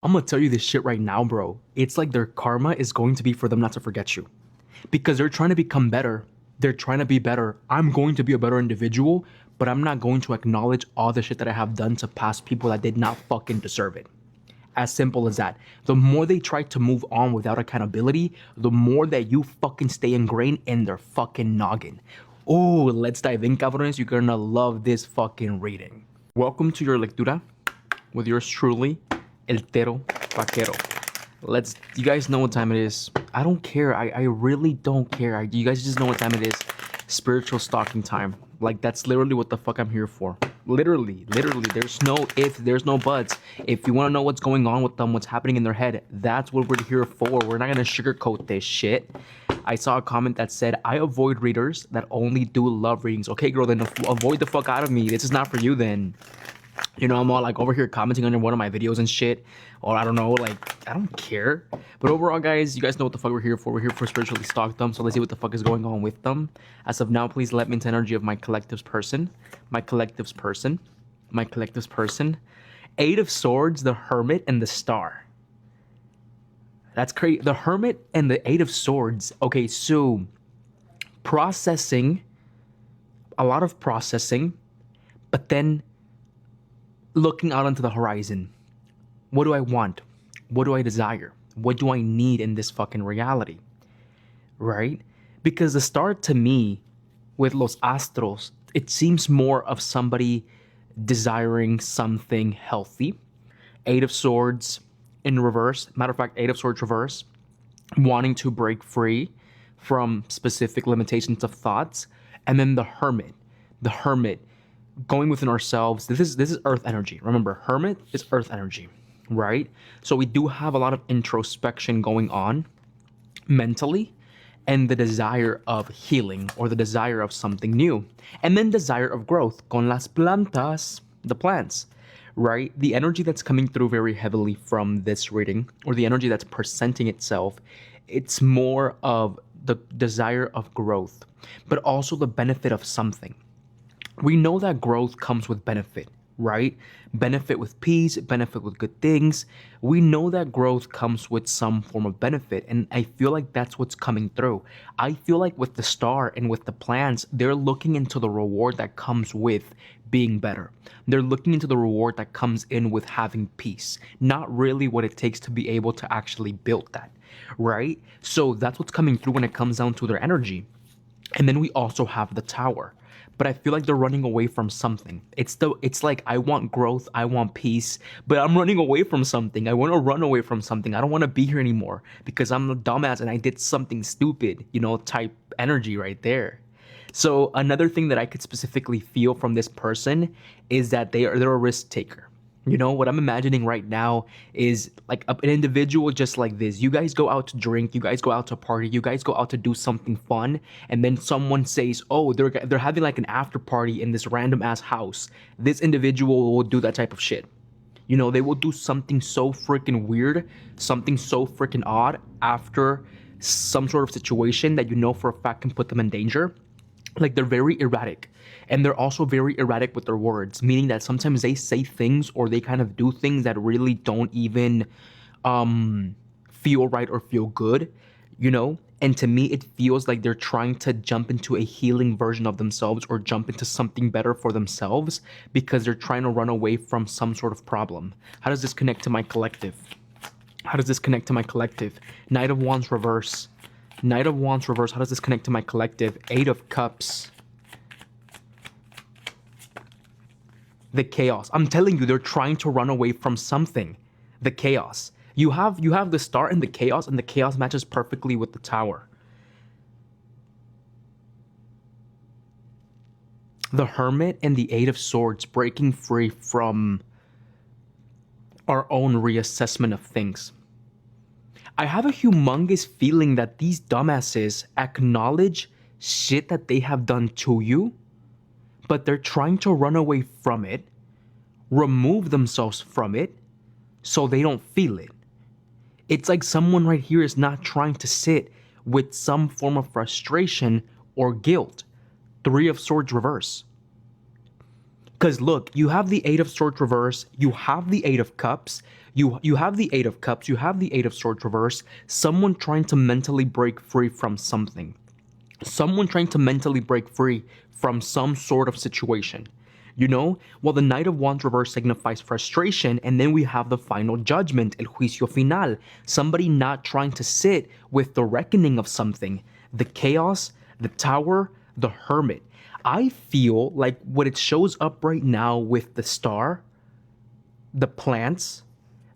I'm gonna tell you this shit right now, bro. It's like their karma is going to be for them not to forget you. Because they're trying to become better. They're trying to be better. I'm going to be a better individual, but I'm not going to acknowledge all the shit that I have done to past people that did not fucking deserve it. As simple as that. The more they try to move on without accountability, the more that you fucking stay ingrained in their fucking noggin. Oh, let's dive in, cabrones. You're gonna love this fucking reading. Welcome to your lectura with yours truly, El Tero Vaquero. You guys know what time it is. I don't care. I really don't care. You guys just know what time it is. Spiritual stalking time. Like, that's literally what the fuck I'm here for. Literally. There's no if, there's no buts. If you want to know what's going on with them, what's happening in their head, that's what we're here for. We're not going to sugarcoat this shit. I saw a comment that said, I avoid readers that only do love readings. Okay, girl, then avoid the fuck out of me. This is not for you then. You know, I'm all like over here commenting under one of my videos and shit. Or I don't know, like, I don't care. But overall, guys, you guys know what the fuck we're here for. We're here for spiritually stalk them. So let's see what the fuck is going on with them. As of now, please let me into energy of my collective's person. My collective's person. My collective's person. Eight of Swords, the Hermit, and the Star. That's crazy. The Hermit and the Eight of Swords. Okay, so processing. A lot of processing. But then looking out onto the horizon. What do I want? What do I desire? What do I need in this fucking reality? Right? Because the star to me, with Los Astros, it seems more of somebody desiring something healthy. Eight of Swords in reverse. Matter of fact, Eight of Swords reverse. Wanting to break free from specific limitations of thoughts. And then the Hermit. The Hermit. Going within ourselves. This is earth energy. Remember, Hermit is earth energy, right? So we do have a lot of introspection going on mentally, and the desire of healing or the desire of something new, and then desire of growth con las plantas, the plants, right? The energy that's coming through very heavily from this reading, or the energy that's presenting itself, it's more of the desire of growth, but also the benefit of something. We know that growth comes with benefit, right? Benefit with peace, benefit with good things. We know that growth comes with some form of benefit, and I feel like that's what's coming through. I feel like with the star and with the plants, they're looking into the reward that comes with being better. They're looking into the reward that comes in with having peace, not really what it takes to be able to actually build that, right? So that's what's coming through when it comes down to their energy. And then we also have the tower. But I feel like they're running away from something. It's like I want growth, I want peace, but I'm running away from something. I want to run away from something. I don't want to be here anymore because I'm a dumbass and I did something stupid, type energy right there. So another thing that I could specifically feel from this person is that they're a risk taker. What I'm imagining right now is like an individual just like this. You guys go out to drink, you guys go out to party, you guys go out to do something fun, and then someone says, "Oh, they're having like an after party in this random ass house." This individual will do that type of shit. They will do something so freaking weird, something so freaking odd after some sort of situation that for a fact can put them in danger. Like, they're very erratic, and they're also very erratic with their words, meaning that sometimes they say things or they kind of do things that really don't even feel right or feel good, and to me it feels like they're trying to jump into a healing version of themselves or jump into something better for themselves because they're trying to run away from some sort of problem. How does this connect to my collective? Knight of Wands reverse. Knight of Wands reverse. How does this connect to my collective? Eight of Cups. The chaos. I'm telling you, they're trying to run away from something. The chaos. You have the star and the chaos matches perfectly with the tower. The Hermit and the Eight of Swords, breaking free from our own reassessment of things. I have a humongous feeling that these dumbasses acknowledge shit that they have done to you, but they're trying to run away from it, remove themselves from it, so they don't feel it. It's like someone right here is not trying to sit with some form of frustration or guilt. Three of Swords reverse. Because look, you have the Eight of Swords reverse, you have the Eight of Cups, you have the Eight of Cups, you have the Eight of Swords reverse, someone trying to mentally break free from something. Someone trying to mentally break free from some sort of situation. You know, well, the Knight of Wands reverse signifies frustration, and then we have the final judgment, el juicio final. Somebody not trying to sit with the reckoning of something. The chaos, the Tower, the Hermit. I feel like what it shows up right now with the Star, the plants,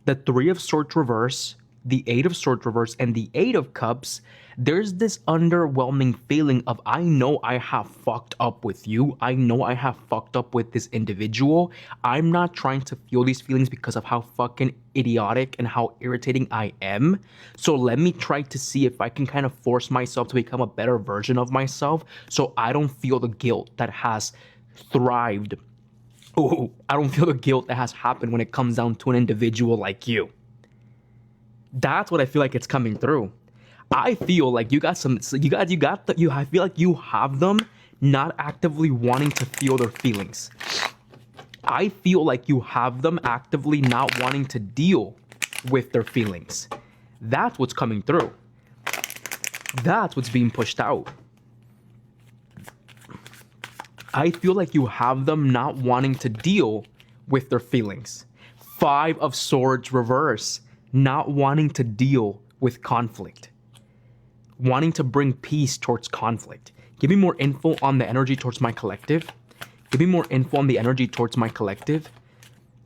the Three of Swords reverse, the Eight of Swords reverse, and the Eight of Cups, there's this underwhelming feeling of, I know I have fucked up with you. I know I have fucked up with this individual. I'm not trying to feel these feelings because of how fucking idiotic and how irritating I am. So let me try to see if I can kind of force myself to become a better version of myself so I don't feel the guilt that has thrived. Oh, I don't feel the guilt that has happened when it comes down to an individual like you. That's what I feel like it's coming through. I feel like you got some, I feel like you have them not actively wanting to feel their feelings. I feel like you have them actively not wanting to deal with their feelings. That's what's coming through. That's what's being pushed out. I feel like you have them not wanting to deal with their feelings. Five of Swords reverse, not wanting to deal with conflict. Wanting to bring peace towards conflict. Give me more info on the energy towards my collective. Give me more info on the energy towards my collective.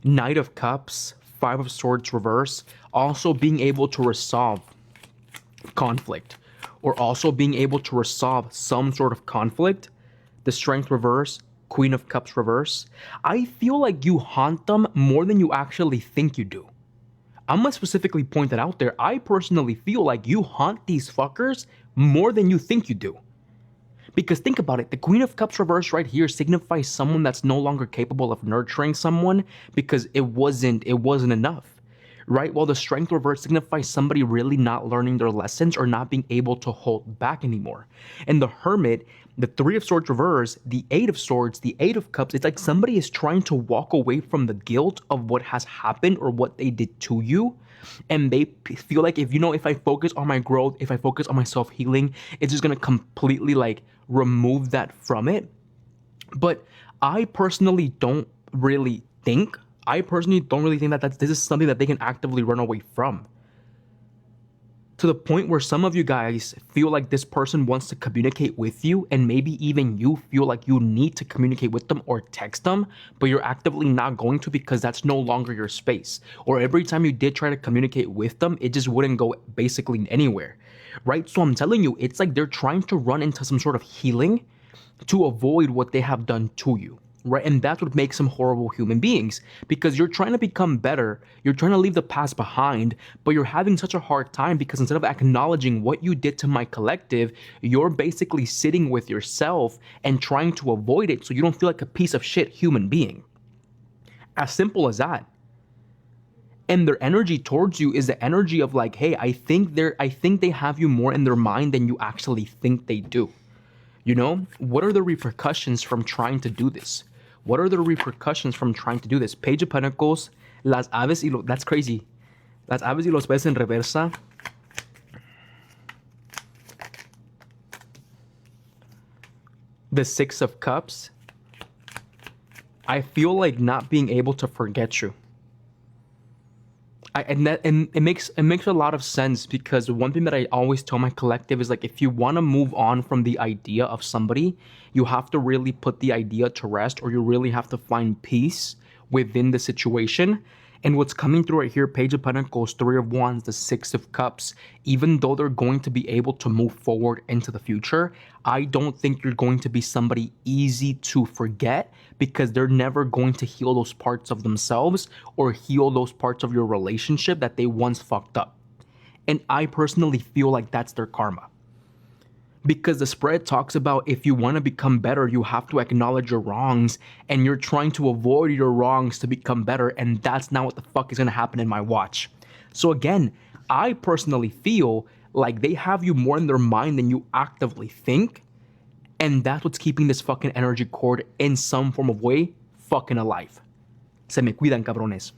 Knight of Cups, Five of Swords reverse. Also being able to resolve conflict. Or also being able to resolve some sort of conflict. The Strength reverse, Queen of Cups reverse. I feel like you haunt them more than you actually think you do. I'm gonna specifically point that out there. I personally feel like you haunt these fuckers more than you think you do. Because think about it, the Queen of Cups reverse right here signifies someone that's no longer capable of nurturing someone because it wasn't enough. Right? While the Strength reverse signifies somebody really not learning their lessons or not being able to hold back anymore. And the Hermit, the Three of Swords reverse, the Eight of Swords, the Eight of Cups, it's like somebody is trying to walk away from the guilt of what has happened or what they did to you. And they feel like if I focus on my growth, if I focus on my self-healing, it's just going to completely like remove that from it. But I personally don't really think that this is something that they can actively run away from. To the point where some of you guys feel like this person wants to communicate with you, and maybe even you feel like you need to communicate with them or text them, but you're actively not going to because that's no longer your space. Or every time you did try to communicate with them, it just wouldn't go basically anywhere, right? So I'm telling you, it's like they're trying to run into some sort of healing to avoid what they have done to you. Right? And that's what makes them horrible human beings, because you're trying to become better, you're trying to leave the past behind, but you're having such a hard time because instead of acknowledging what you did to my collective, you're basically sitting with yourself and trying to avoid it so you don't feel like a piece of shit human being. As simple as that. And their energy towards you is the energy of like, hey, I think they have you more in their mind than you actually think they do. You know, what are the repercussions from trying to do this? What are the repercussions from trying to do this? Page of Pentacles, las aves y that's crazy. Las aves y los peces en reversa. The Six of Cups. I feel like not being able to forget you. And it makes a lot of sense, because one thing that I always tell my collective is like, if you want to move on from the idea of somebody, you have to really put the idea to rest, or you really have to find peace within the situation. And what's coming through right here, Page of Pentacles, Three of Wands, the Six of Cups, even though they're going to be able to move forward into the future, I don't think you're going to be somebody easy to forget, because they're never going to heal those parts of themselves or heal those parts of your relationship that they once fucked up. And I personally feel like that's their karma. Because the spread talks about if you want to become better, you have to acknowledge your wrongs, and you're trying to avoid your wrongs to become better, and that's not what the fuck is going to happen in my watch. So again, I personally feel like they have you more in their mind than you actively think, and that's what's keeping this fucking energy cord in some form of way fucking alive. Se me cuidan, cabrones.